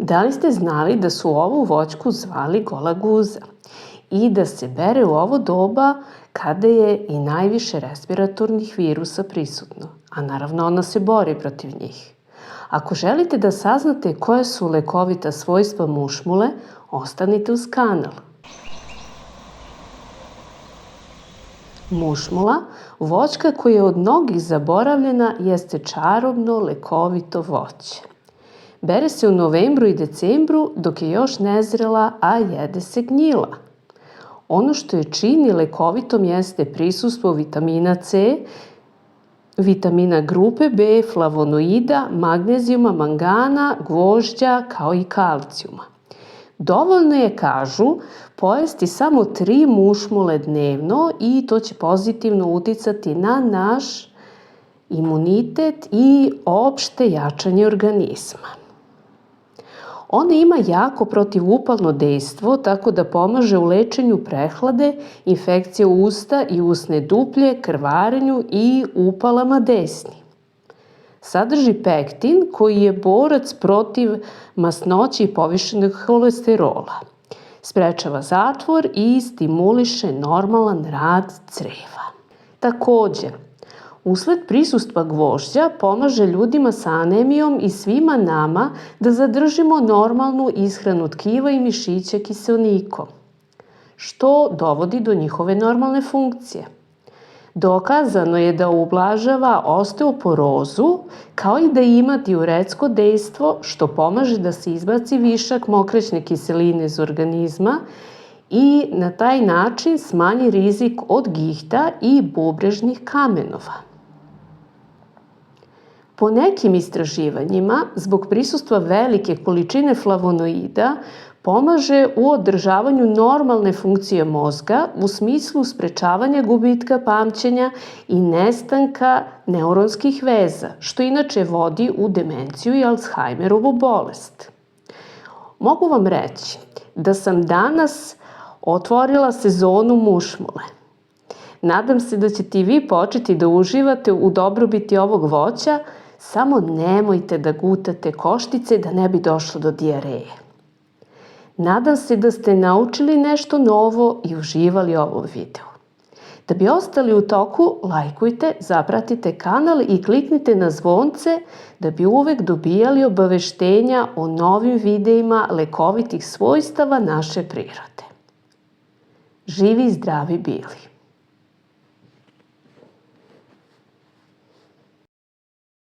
Da li ste znali da su ovu voćku zvali gola guza i da se bere u ovo doba kada je i najviše respiratornih virusa prisutno, a naravno ona se bori protiv njih? Ako želite da saznate koje su lekovita svojstva mušmule, ostanite uz kanal. Mušmula, voćka koja je od mnogih zaboravljena, jeste čarobno lekovito voće. Bere se u novembru i decembru dok je još nezrela, a jede se gnjila. Ono što je čini lekovitom jeste prisustvo vitamina C, vitamina grupe B, flavonoida, magnezijuma, mangana, gvožđa kao i kalcijuma. Dovoljno je, kažu, pojesti samo 3 mušmule dnevno i to će pozitivno uticati na naš imunitet i opšte jačanje organizma. Ona ima jako protivupalno dejstvo, tako da pomaže u lečenju prehlade, infekcije usta i usne duplje, krvarenju i upalama desni. Sadrži pektin koji je borac protiv masnoće i povišenog holesterola. Sprečava zatvor i stimuliše normalan rad creva. Takođe, usled prisustva gvožđa pomaže ljudima sa anemijom i svima nama da zadržimo normalnu ishranu tkiva i mišića kiseonikom, što dovodi do njihove normalne funkcije. Dokazano je da ublažava osteoporozu, kao i da ima diuretsko dejstvo, što pomaže da se izbaci višak mokraćne kiseline iz organizma i na taj način smanji rizik od gihta i bubrežnih kamenova. Po nekim istraživanjima, zbog prisustva velike količine flavonoida, pomaže u održavanju normalne funkcije mozga u smislu sprečavanja gubitka pamćenja i nestanka neuronskih veza, što inače vodi u demenciju i Alzheimerovu bolest. Mogu vam reći da sam danas otvorila sezonu mušmule. Nadam se da ćete i vi početi da uživate u dobrobiti ovog voća, samo nemojte da gutate koštice da ne bi došlo do dijareje. Nadam se da ste naučili nešto novo i uživali u ovom videu. Da bi ostali u toku, lajkujte, zapratite kanal i kliknite na zvonce da bi uvek dobijali obaveštenja o novim videima lekovitih svojstava naše prirode. Živi i zdravi bili!